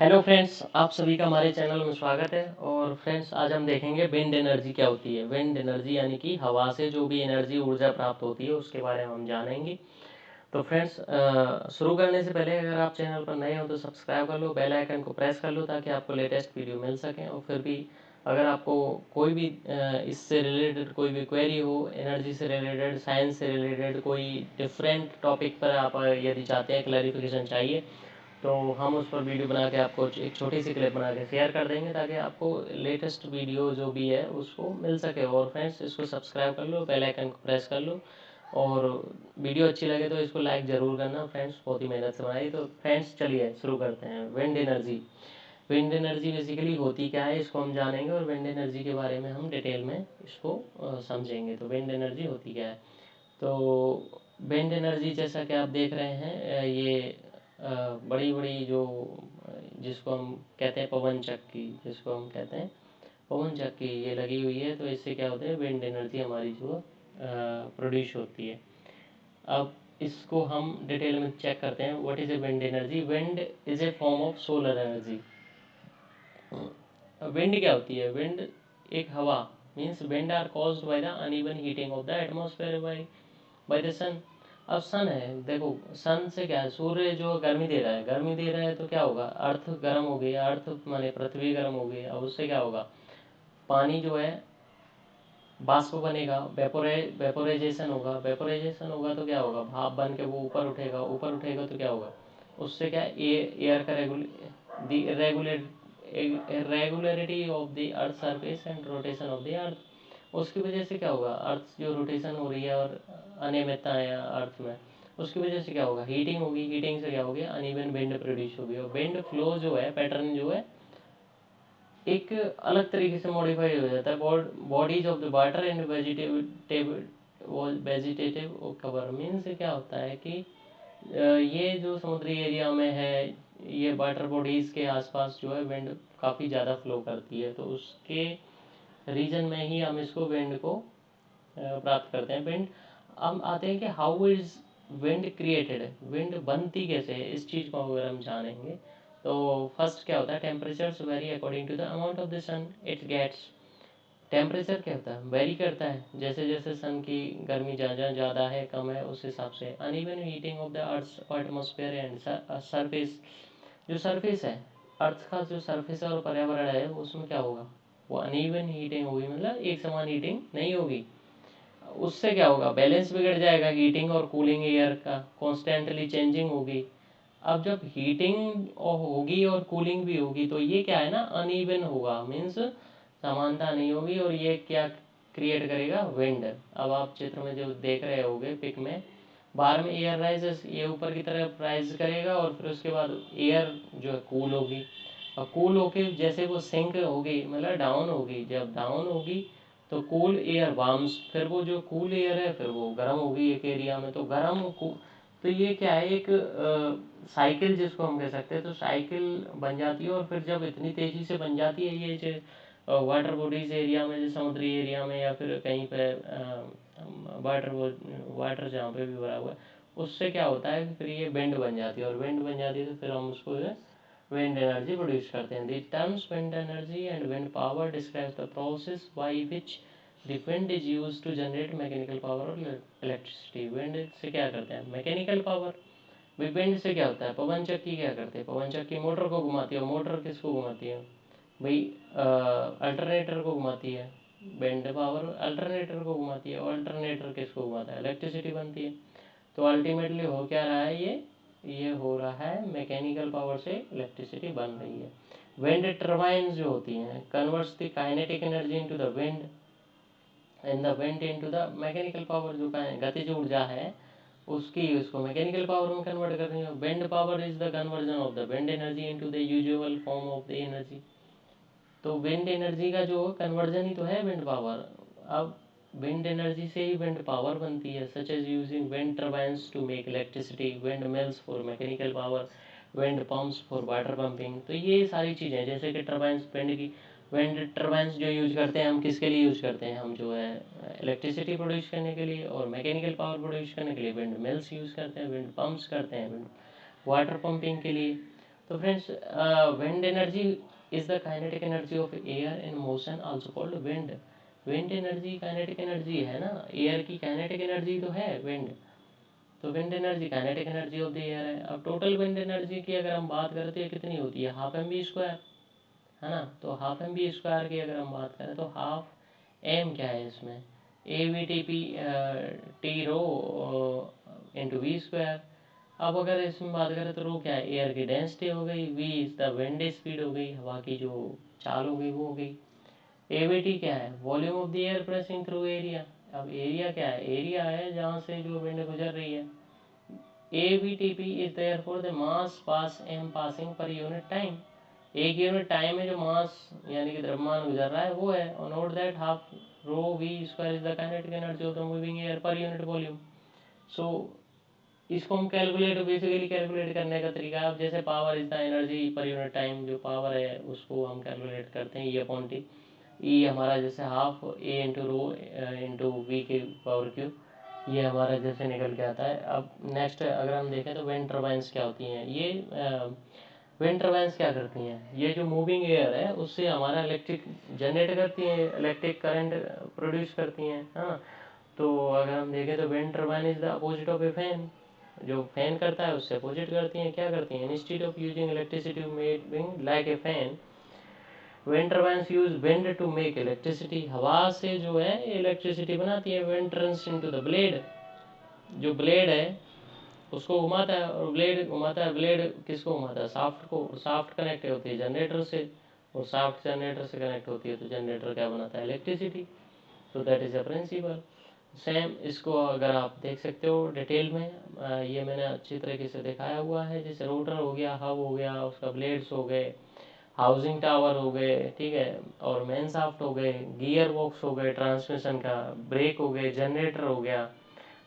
Hello friends, आप सभी का हमारे चैनल में स्वागत है। और फ्रेंड्स, आज हम देखेंगे विंड एनर्जी क्या होती है। विंड एनर्जी यानी कि हवा से जो भी एनर्जी ऊर्जा प्राप्त होती है उसके बारे में हम जानेंगे। तो फ्रेंड्स, शुरू करने से पहले अगर आप चैनल पर नए हो तो सब्सक्राइब कर लो, बेल आइकन को प्रेस कर लो ताकि आपको लेटेस्ट वीडियो मिल सकें। और फिर भी अगर आपको कोई भी इससे रिलेटेड कोई भी क्वेरी हो, एनर्जी से रिलेटेड, साइंस से रिलेटेड, कोई डिफरेंट टॉपिक पर आप यदि चाहते हैं क्लैरिफिकेशन चाहिए तो हम उस पर वीडियो बना के आपको एक छोटी सी क्लिप बना के शेयर कर देंगे ताकि आपको लेटेस्ट वीडियो जो भी है उसको मिल सके। और फ्रेंड्स, इसको सब्सक्राइब कर लो, बेल आइकन को प्रेस कर लो। और वीडियो अच्छी लगे तो इसको लाइक ज़रूर करना फ्रेंड्स, बहुत ही मेहनत से बनाई। तो फ्रेंड्स, चलिए शुरू करते हैं। Wind energy. Wind energy basically होती क्या है इसको हम जानेंगे, और विंड एनर्जी के बारे में हम डिटेल में इसको समझेंगे। तो विंड एनर्जी होती क्या है। तो विंड एनर्जी जैसा कि आप देख रहे हैं, ये बड़ी बड़ी जो जिसको हम कहते हैं पवन चक्की, जिसको हम कहते हैं पवन चक्की, ये लगी हुई है। तो इससे क्या होता है, विंड एनर्जी हमारी जो प्रोड्यूस होती है। अब इसको हम डिटेल में चेक करते हैं। What is a wind energy. Wind is a form of solar energy. Wind क्या होती है। विंड एक हवा, means wind are caused by the uneven heating of the atmosphere by the sun. अब सन है, देखो सन से क्या है, सूर्य जो गर्मी दे रहा है, गर्मी दे रहा है तो क्या होगा, अर्थ गर्म हो गई, अर्थ माने पृथ्वी गर्म हो गई। अब उससे क्या होगा, पानी जो है बाष्प बनेगा, वेपोराइजेशन होगा। वेपोराइजेशन होगा तो क्या होगा, भाप बन के वो ऊपर उठेगा, ऊपर उठेगा तो क्या होगा, उससे क्या एयर का regularity of the earth surface and rotation of the earth. उसकी वजह से क्या होगा, अर्थ जो रोटेशन हो रही है और अनियमितता है अर्थ में, उसकी वजह से क्या होगा, हीटिंग होगी। हीटिंग से क्या होगी, अनइवन विंड प्रोड्यूस होगी। और विंड फ्लो जो है, पैटर्न जो है, एक अलग तरीके से मॉडिफाई हो जाता है। Bodies of the water and vegetative cover. Means क्या होता है कि ये जो समुद्री एरिया में है, ये वाटर बॉडीज के आसपास जो है विंड काफ़ी ज़्यादा फ्लो करती है। तो उसके रीजन में ही हम इसको विंड को प्राप्त करते हैं। विंड, हम आते हैं कि how is wind created, wind बनती कैसे है, इस चीज़ को अगर हम जानेंगे तो फर्स्ट क्या होता है, temperatures vary according to the amount of the sun it gets. Temperature क्या होता है, वेरी करता है जैसे जैसे सन की गर्मी जहाँ जहाँ ज़्यादा है कम है उस हिसाब से। Uneven heating of the earth atmosphere and surface. जो सरफेस है, अर्थ का जो सरफेस है और पर्यावरण है, उसमें क्या होगा, वो अनइवन हीटिंग होगी, मतलब एक समान हीटिंग नहीं होगी। उससे क्या होगा, बैलेंस बिगड़ जाएगा, हीटिंग और कूलिंग एयर का कॉन्स्टेंटली चेंजिंग होगी। अब जब हीटिंग होगी और कूलिंग भी होगी तो ये क्या है ना, अनइवन होगा, मीन्स समानता नहीं होगी। और ये क्या क्रिएट करेगा, विंड। अब आप चित्र में जो देख रहे होगे पिक में, बाहर में एयर राइजेस, ये ऊपर की तरफ राइज करेगा और फिर उसके बाद एयर जो है कूल होगी। और कूल होके जैसे वो सिंक होगी, मतलब डाउन होगी, जब डाउन होगी तो कूल एयर वार्म्स, फिर वो जो कूल एयर है फिर वो गर्म होगी एक एरिया में, तो गर्म तो ये क्या है, एक साइकिल जिसको हम कह सकते हैं। तो साइकिल बन जाती है और फिर जब इतनी तेज़ी से बन जाती है ये जो वाटर बॉडीज एरिया में, जो समुद्री एरिया में या फिर कहीं पे वाटर वाटर जहाँ पे भी भरा हुआ है, उससे क्या होता है कि फिर ये विंड बन जाती है। और विंड बन जाती है तो फिर हम उसको विंड एनर्जी प्रोड्यूस करते हैं। The terms wind energy and wind power describes the process by which the wind is used to generate mechanical power और इलेक्ट्रिसिटी। विंड से क्या करते हैं, मैकेनिकल पावर। विंड से क्या होता है, पवन चक्की क्या करते हैं, पवन चक्की मोटर को घुमाती है। और मोटर किसको घुमाती है भाई, अल्टरनेटर को घुमाती है। विंड पावर अल्टरनेटर को घुमाती है, और अल्टरनेटर किसको घुमाता है, इलेक्ट्रिसिटी बनती है। तो अल्टीमेटली हो क्या रहा है, ये हो रहा है मैकेनिकल पावर से इलेक्ट्रिसिटी बन रही है। विंड टर्बाइन्स जो होती हैं converts the kinetic energy into the wind and the wind into the mechanical power. जो गतिज ऊर्जा है उसकी उसको मैकेनिकल पावर में कन्वर्ट कर रही है। Wind power is the conversion of the wind energy into the usual form of the energy. तो विंड एनर्जी का जो कन्वर्जन ही तो है विंड पावर। अब विंड एनर्जी से ही विंड पावर बनती है, such as using wind turbines to make electricity, wind mills for mechanical power, wind pumps for water pumping. तो ये सारी चीज़ें जैसे कि टर्बाइन्स, विंड टर्बाइन्स जो यूज करते हैं हम किसके लिए यूज करते हैं, हम जो है इलेक्ट्रिसिटी प्रोड्यूस करने के लिए। और मैकेनिकल पावर प्रोड्यूस करने के लिए विंड मिल्स यूज़ करते हैं, विंड पम्प्स करते हैं, विंड वाटर पंपिंग के लिए। तो friends, wind energy is the kinetic energy of air in motion also called wind. Wind energy kinetic energy है ना, एयर की काइनेटिक एनर्जी तो है विंड, तो wind energy kinetic energy of the air है। अब टोटल विंड एनर्जी की अगर हम बात करते हैं कितनी होती है, हाफ एम बी स्क्वायर, है ना। तो हाफ एम बी स्क्वायर की अगर हम बात करें तो हाफ एम क्या है इसमें, A V T P T rho into V square. अब अगर इसमें बात करें तो रो क्या है, एयर की डेंसिटी हो गई, V is the wind speed हो गई, हवा की जो चाल हो गई वो हो गई। ए वी टी क्या है, volume of the air pressing through area. अब एरिया क्या है, एरिया है जहाँ से जो विंड गुजर रही है। A V T P is there for the mass pass M passing per unit time. एक यूनिट टाइम में जो मास यानी कि द्रव्यमान गुजर रहा है वो है। और note that half rho v square is the kinetic energy of the moving air per unit volume. So इसको हम बेसिकली कैलकुलेट करने का तरीका है। अब जैसे पावर इज द एनर्जी पर यूनिट टाइम, जो पावर है उसको हम कैलकुलेट करते हैं ई अपॉन टी। ई हमारा जैसे half A into rho into V के पावर क्यूब, ये हमारा जैसे निकल के आता है। अब नेक्स्ट अगर हम देखें तो विंड टर्बाइंस क्या होती हैं, ये विंड टर्बाइंस क्या करती हैं, ये जो मूविंग एयर है उससे हमारा इलेक्ट्रिक जनरेट करती हैं, इलेक्ट्रिक करंट प्रोड्यूस करती हैं, हाँ। तो अगर हम देखें तो wind turbine is the opposite of a fan, जो फैन करता है उससे अपोजिट करती हैं। क्या करती हैं, instead of using electricity made like a fan, wind turbines use wind to make electricity. हवा से जो है इलेक्ट्रिसिटी बनाती है। Wind turns into the blade, जो ब्लेड है उसको घुमाता है, और ब्लेड घुमाता है, ब्लेड किसको घुमाता है, शाफ्ट को। शाफ्ट कनेक्ट होती है जनरेटर से, और शाफ्ट जनरेटर से कनेक्ट होती है तो जनरेटर क्या बनाता है, electricity. So that is a principle. Same इसको अगर आप देख सकते हो डिटेल में, ये मैंने अच्छी तरीके से दिखाया हुआ है। जैसे रोटर हो गया, हब हो गया, उसका ब्लेड्स हो गए, हाउसिंग टावर हो गए, ठीक है, और मेन शाफ्ट हो गए, गियर बॉक्स हो गए ट्रांसमिशन का, ब्रेक हो गए, जनरेटर हो गया,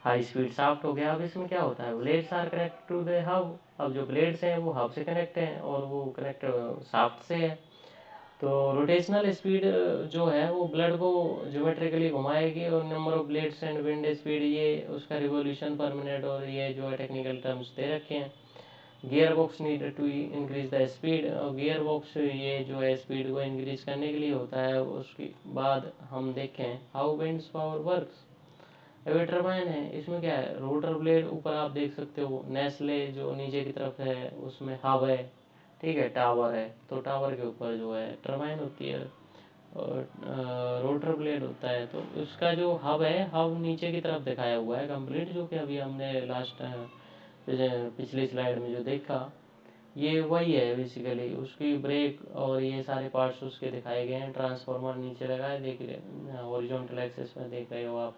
हाई स्पीड शाफ्ट हो गया। अब इसमें क्या होता है, blades are connect to the hub. अब जो ब्लेड्स हैं वो हब से कनेक्ट हैं और वो कनेक्ट शाफ्ट से है। तो रोटेशनल स्पीड जो है वो ब्लेड को ज्योमेट्रिकली घुमाएगी, और number of blades and wind speed ये उसका रिवोल्यूशन पर मिनट, और ये जो है टेक्निकल टर्म्स दे रखे हैं। Gear box need to increase the speed, और गियर बॉक्स ये जो है स्पीड को इंक्रीज करने के लिए होता है। उसके बाद हम देखें हाउ विंड्स पावर वर्क्स। अब टर्बाइन है, इसमें क्या है, रोटर ब्लेड ऊपर आप देख सकते हो, नेस्ले जो नीचे की तरफ है उसमें हब है, ठीक है, टावर है, तो टावर के ऊपर जो है टर्बाइन होती है, और रोटर ब्लेड होता है। तो उसका जो हब है, हब नीचे की तरफ दिखाया हुआ है कंप्लीट, जो कि अभी हमने लास्ट पिछली स्लाइड में जो देखा, ये वही है बेसिकली। उसकी ब्रेक और ये सारे पार्ट्स उसके दिखाए गए हैं। ट्रांसफार्मर नीचे लगा है, देख रहे हॉरिजॉन्टल एक्सिस में देख रहे हो आप।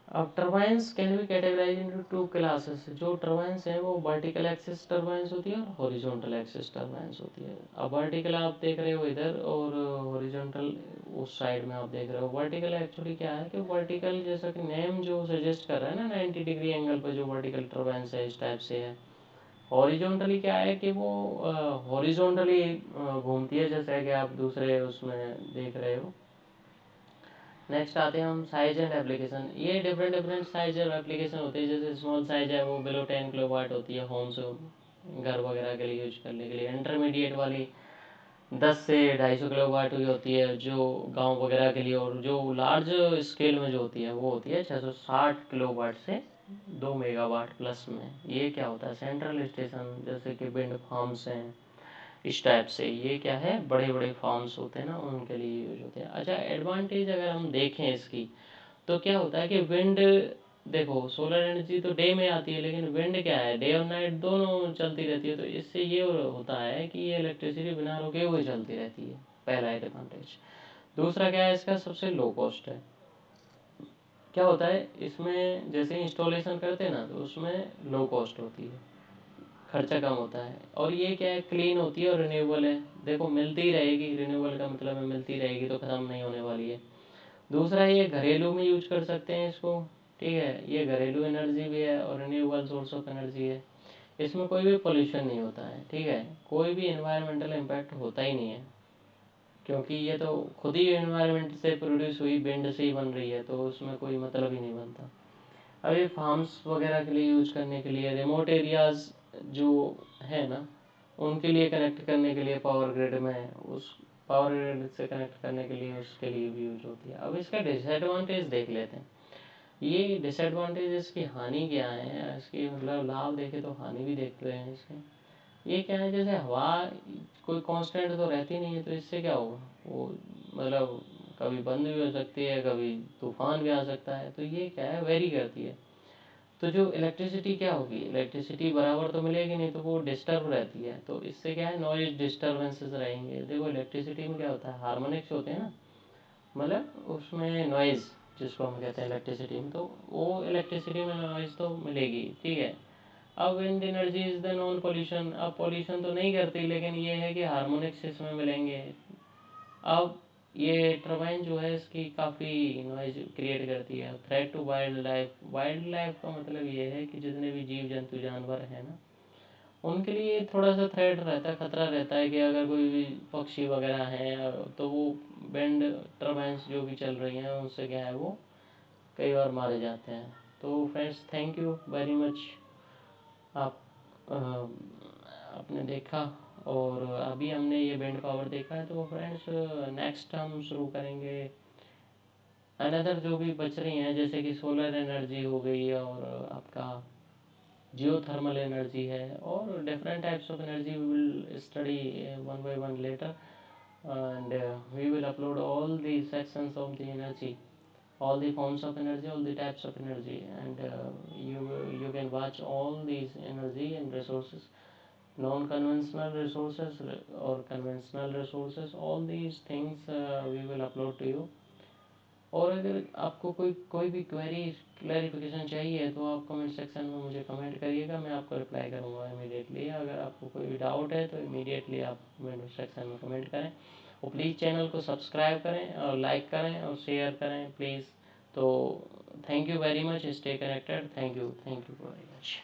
अब turbines can be categorize into two classes. जो टर्बाइंस हैं वो वर्टिकल एक्सिस टर्बाइंस होती है और हॉरिजॉन्टल एक्सिस टर्बाइंस होती है। अब वर्टिकल आप देख रहे हो इधर, और हॉरिजॉन्टल उस साइड में आप देख रहे हो। वर्टिकल एक्चुअली क्या है कि वर्टिकल जैसा कि नेम जो सजेस्ट कर रहा है ना, 90 डिग्री एंगल पर जो वर्टिकल टर्बाइंस है इस टाइप से है। हॉरिजॉन्टली क्या है कि वो हॉरिजॉन्टली घूमती है, जैसे कि आप दूसरे उसमें देख रहे हो। नेक्स्ट आते हैं हम साइज एंड एप्लीकेशन। ये डिफरेंट डिफरेंट साइज और एप्लीकेशन होते हैं। जैसे स्मॉल साइज है वो बिलो 10 किलोवाट होती है, होम्स घर वगैरह के लिए यूज करने के लिए। इंटरमीडिएट वाली 10 से 250 किलोवाट की होती है जो गांव वगैरह के लिए। और जो लार्ज स्केल में जो होती है वो होती है 660 किलोवाट से 2 मेगावाट प्लस में। ये क्या होता है, सेंट्रल स्टेशन, जैसे कि विंड फार्म्स हैं इस टाइप से। ये क्या है, बड़े बड़े फार्म्स होते हैं ना उनके लिए यूज होते हैं। अच्छा, एडवांटेज अगर हम देखें इसकी, तो क्या होता है कि विंड, देखो सोलर एनर्जी तो डे में आती है, लेकिन विंड क्या है, डे और नाइट दोनों चलती रहती है। तो इससे ये होता है कि ये इलेक्ट्रिसिटी बिना रुके हुए चलती रहती है, पहला एडवांटेज। दूसरा क्या है, इसका सबसे लो कॉस्ट है। क्या होता है इसमें, जैसे इंस्टॉलेशन करते हैं ना तो उसमें लो कॉस्ट होती है, खर्चा कम होता है। और ये क्या है, क्लीन होती है और रिन्यूएबल है। देखो मिलती ही रहेगी, रिन्यूएबल का मतलब है मिलती रहेगी, तो ख़त्म नहीं होने वाली है। दूसरा, ये घरेलू में यूज कर सकते हैं इसको, ठीक है, ये घरेलू एनर्जी भी है और रिन्यूएबल सोर्स ऑफ एनर्जी है। इसमें कोई भी पोल्यूशन नहीं होता है, ठीक है, कोई भी इन्वायरमेंटल इम्पैक्ट होता ही नहीं है, क्योंकि ये तो खुद ही इन्वायरमेंट से प्रोड्यूस हुई, विंड से ही बन रही है, तो उसमें कोई मतलब ही नहीं बनता। अभी फार्म्स वगैरह के लिए यूज करने के लिए, रिमोट एरियाज़ जो है ना, उनके लिए कनेक्ट करने के लिए पावर ग्रिड में, उस पावर ग्रिड से कनेक्ट करने के लिए उसके लिए भी यूज होती है। अब इसका डिसएडवांटेज देख लेते हैं। ये डिसएडवांटेज, इसकी हानि क्या है, इसकी मतलब लाभ देखे तो हानि भी देखते हैं इसके। ये क्या है, जैसे हवा कोई कांस्टेंट तो रहती नहीं है, तो इससे क्या होगा, वो मतलब कभी बंद भी हो सकती है, कभी तूफान भी आ सकता है, तो ये क्या है, वेरी करती है। तो जो इलेक्ट्रिसिटी क्या होगी, इलेक्ट्रिसिटी बराबर तो मिलेगी नहीं, तो वो डिस्टर्ब रहती है, तो इससे क्या है, नॉइज डिस्टर्बेंसेस रहेंगे। देखो इलेक्ट्रिसिटी में क्या होता है, हार्मोनिक्स होते हैं ना, मतलब उसमें नॉइज़ जिसको हम कहते हैं इलेक्ट्रिसिटी में, तो वो इलेक्ट्रिसिटी में नॉइज़ तो मिलेगी, ठीक है। अब wind energy is the non pollution, अब पोल्यूशन तो नहीं करती, लेकिन ये है कि हार्मोनिक्स इसमें मिलेंगे। अब ये टर्बाइन जो है इसकी काफ़ी नॉइज क्रिएट करती है। Threat to wildlife, wildlife का मतलब ये है कि जितने भी जीव जंतु जानवर हैं ना, उनके लिए थोड़ा सा थ्रेट रहता है, खतरा रहता है कि अगर कोई भी पक्षी वगैरह हैं तो वो विंड टर्बाइंस जो भी चल रही हैं उनसे क्या है, वो कई बार मारे जाते हैं। तो friends, thank you very much, आप आपने देखा, और अभी हमने ये विंड पावर देखा है। तो फ्रेंड्स, नेक्स्ट हम शुरू करेंगे अनदर जो भी बच रही हैं, जैसे कि सोलर एनर्जी हो गई, और आपका जियोथर्मल एनर्जी है, और different types of energy we will study one by one later, and we will upload all the sections of the energy, all the forms of energy, all the types of energy, and you can watch all these energy and resources, non-conventional resources or conventional resources, all these things we will upload to you. और अगर आपको कोई कोई भी query clarification चाहिए तो आप comment section में मुझे कमेंट करिएगा, मैं आपको रिप्लाई करूँगा इमीडिएटली। अगर आपको कोई भी डाउट है तो इमीडिएटली आप कमेंट सेक्शन में कमेंट करें, और प्लीज़ चैनल को सब्सक्राइब करें और लाइक करें और शेयर करें प्लीज़। तो thank you very much, stay connected, thank you very much.